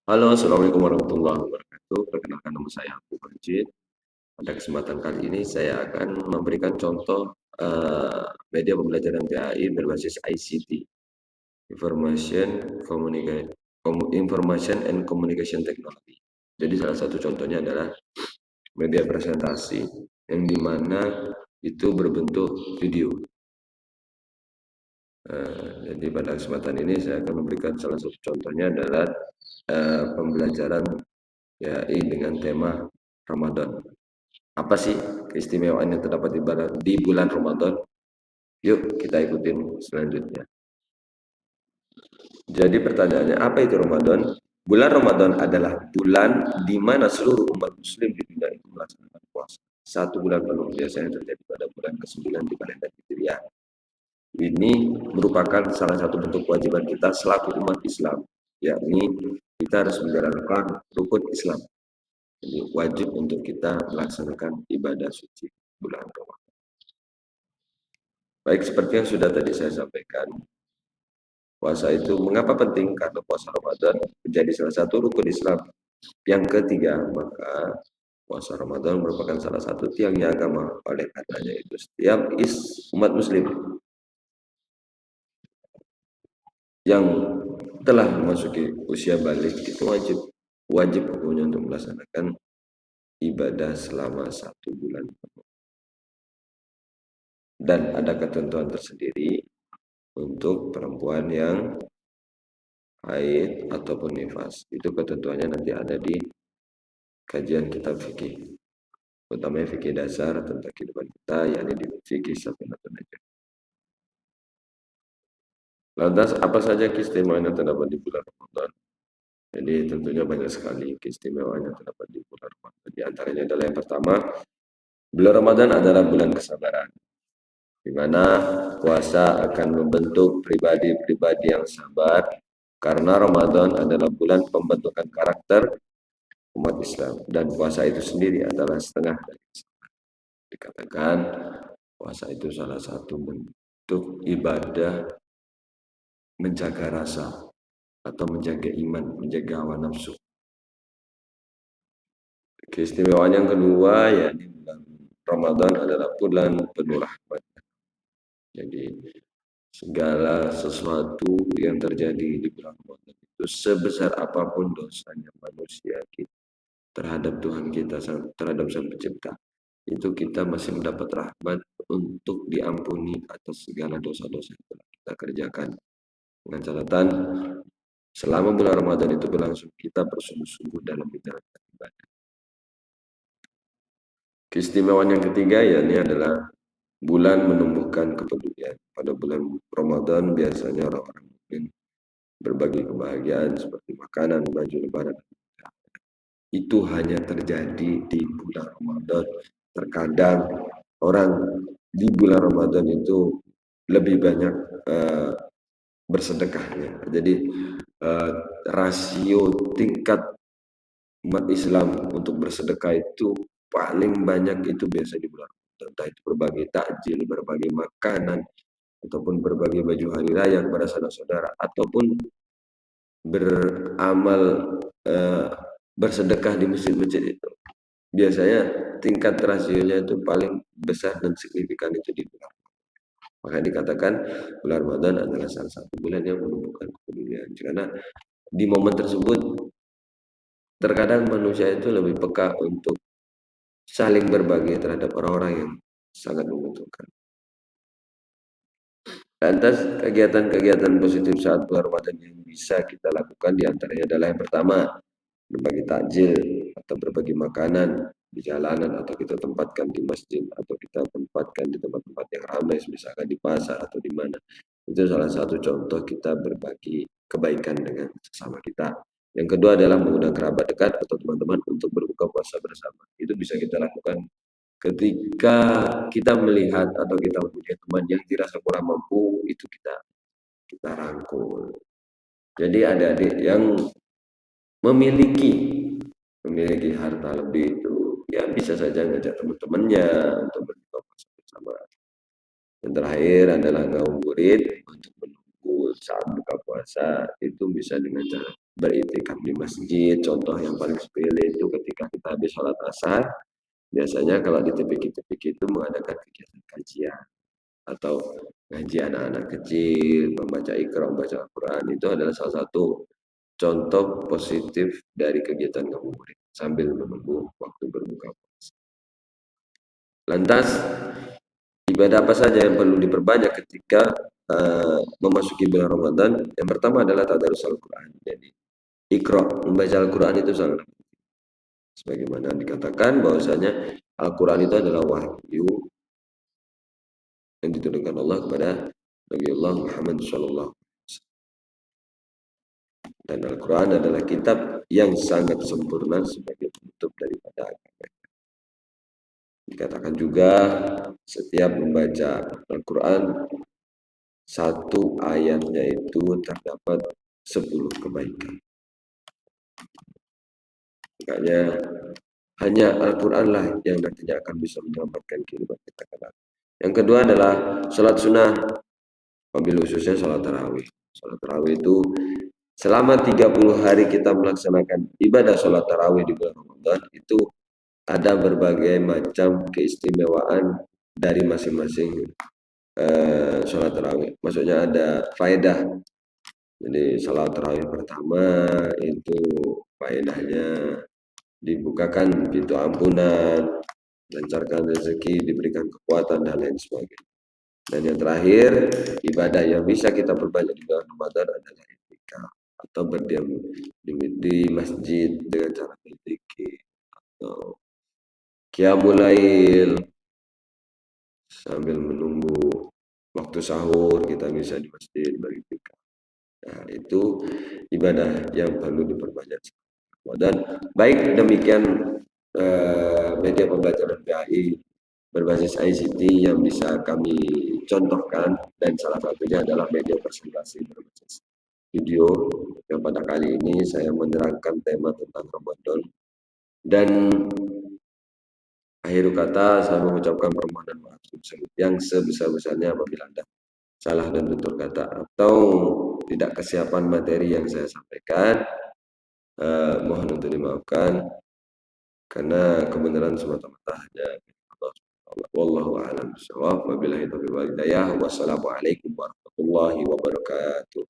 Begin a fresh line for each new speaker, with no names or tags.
Halo, Assalamualaikum warahmatullahi wabarakatuh. Perkenalkan nama saya Abu Majid. Pada kesempatan kali ini saya akan memberikan contoh media pembelajaran PAI berbasis ICT, Information and Communication Technology. Jadi salah satu contohnya adalah media presentasi yang dimana itu berbentuk video. Jadi pada kesempatan ini saya akan memberikan salah satu contohnya adalah pembelajaran PAI dengan tema Ramadan. Apa sih keistimewaan yang terdapat di bulan Ramadan? Yuk kita ikutin selanjutnya. Jadi pertanyaannya, apa itu Ramadan? Bulan Ramadan adalah bulan di mana seluruh umat muslim di dunia itu melaksanakan puasa. Satu bulan penuh biasanya terjadi pada bulan ke-9 di kalender Hijriah. Ini merupakan salah satu bentuk kewajiban kita selaku umat Islam, yakni kita harus menjalankan rukun Islam. Jadi wajib untuk kita melaksanakan ibadah suci bulan Ramadan. Baik, seperti yang sudah tadi saya sampaikan, puasa itu mengapa penting? Karena puasa Ramadan menjadi salah satu rukun Islam. Yang ketiga, maka puasa Ramadan merupakan salah satu tiangnya agama. Oleh karenanya itu setiap umat muslim yang telah memasuki usia balik itu wajib hukumnya untuk melaksanakan ibadah selama 1 bulan. Dan ada ketentuan tersendiri untuk perempuan yang haid ataupun nifas. Itu ketentuannya nanti ada di kajian kitab fikih, utamanya fikih dasar tentang kehidupan kita, yakni di fikih Safinatun Najah. Lantas apa saja keistimewaan yang terdapat di bulan Ramadan? Jadi tentunya banyak sekali keistimewaan yang terdapat di bulan Ramadan. Di antaranya adalah yang pertama, bulan Ramadan adalah bulan kesabaran, di mana puasa akan membentuk pribadi-pribadi yang sabar, karena Ramadan adalah bulan pembentukan karakter umat Islam, dan puasa itu sendiri adalah setengah dari Islam. Dikatakan puasa itu salah satu bentuk ibadah menjaga rasa atau menjaga iman, menjaga hawa nafsu. Keistimewaan yang kedua, yakni bulan Ramadan adalah bulan penuh rahmat. Jadi segala sesuatu yang terjadi di bulan Ramadan itu sebesar apapun dosanya manusia terhadap Tuhan kita, terhadap Sang Pencipta, itu kita masih mendapat rahmat untuk diampuni atas segala dosa-dosa yang telah kita kerjakan. Dengan catatan, selama bulan Ramadan itu berlangsung, kita bersungguh-sungguh dalam menjalankan ibadah. Keistimewaan yang ketiga, yakni adalah bulan menumbuhkan kepedulian. Pada bulan Ramadan biasanya orang-orang mungkin berbagi kebahagiaan seperti makanan, baju lebaran. Itu hanya terjadi di bulan Ramadan. Terkadang orang di bulan Ramadan itu lebih banyak bersedekahnya. Jadi rasio tingkat umat Islam untuk bersedekah itu paling banyak itu biasa di bulan Ramadan. Entah itu berbagi takjil, berbagi makanan, ataupun berbagi baju hari raya kepada saudara-saudara, ataupun beramal bersedekah di masjid-masjid itu. Biasanya tingkat rasionya itu paling besar dan signifikan itu di bulan. Maka dikatakan bulan Ramadan adalah salah satu bulan yang menumbuhkan kepedulian. Karena di momen tersebut terkadang manusia itu lebih peka untuk saling berbagi terhadap orang-orang yang sangat membutuhkan. Lantas kegiatan-kegiatan positif saat bulan Ramadan yang bisa kita lakukan diantaranya adalah yang pertama, berbagi takjil atau berbagi makanan di jalanan, atau kita tempatkan di masjid, atau kita tempatkan di tempat-tempat yang ramai, misalkan di pasar atau di mana. Itu salah satu contoh kita berbagi kebaikan dengan sesama kita. Yang kedua adalah mengundang kerabat dekat atau teman-teman untuk berbuka puasa bersama. Itu bisa kita lakukan ketika kita melihat atau kita punya teman yang dirasa kurang mampu, itu kita rangkul. Jadi adik-adik yang memiliki harta lebih itu, ya bisa saja ngajak teman-temannya untuk berbuka puasa bersama. Yang terakhir adalah ngabuburit untuk menunggu saat buka puasa, itu bisa dengan cara beriktikaf di masjid. Contoh yang paling sepele itu ketika kita habis sholat asar, biasanya kalau di TPQ-TPQ itu mengadakan kegiatan kajian atau ngaji anak-anak kecil, membaca Iqra, membaca Al-Quran. Itu adalah salah satu contoh positif dari kegiatan ngabuburit sambil menunggu waktu berbuka puasa. Lantas, ibadah apa saja yang perlu diperbanyak ketika memasuki bulan Ramadan? Yang pertama adalah tadarus Al-Quran. Jadi, Iqra, membaca Al-Quran itu sangat penting. Sebagaimana dikatakan bahwasanya Al-Quran itu adalah wahyu yang diturunkan Allah kepada Nabi Allah Muhammad SAW. Dan Al-Quran adalah kitab yang sangat sempurna sebagai penutup daripada agama. Dikatakan juga setiap membaca Al-Quran, satu ayatnya itu terdapat 10 kebaikan. Makanya hanya Al-Quran lah yang nantinya akan bisa menyelamatkan kehidupan kita kelak. Yang kedua adalah sholat sunnah, wabil khususnya sholat tarawih. Sholat tarawih itu selama 30 hari kita melaksanakan ibadah sholat tarawih di bulan Ramadan, itu ada berbagai macam keistimewaan dari masing-masing sholat tarawih. Maksudnya ada faedah. Jadi sholat tarawih pertama itu faedahnya dibukakan pintu ampunan, lancarkan rezeki, diberikan kekuatan dan lain sebagainya. Dan yang terakhir, ibadah yang bisa kita perbanyak di bulan Ramadan adalah i'tikaf atau berdiam di masjid dengan cara berzikir atau qiyamul lail sambil menunggu waktu sahur kita bisa di masjid beriktikaf. Nah, itu ibadah yang perlu diperbanyak. Dan baik demikian media pembelajaran PAI berbasis ICT yang bisa kami contohkan, dan salah satunya adalah media presentasi berbasis video yang pada kali ini saya menerangkan tema tentang Ramadan. Dan akhir kata saya mengucapkan permohonan maaf yang sebesar-besarnya apabila ada salah dan tutur kata atau tidak kesiapan materi yang saya sampaikan. Mohon untuk dimaafkan karena kebenaran semata-mata hanya Allah. Wallahu a'lam bishawab. Wabillahi taufiq wal hidayah. Wassalamualaikum warahmatullahi wabarakatuh.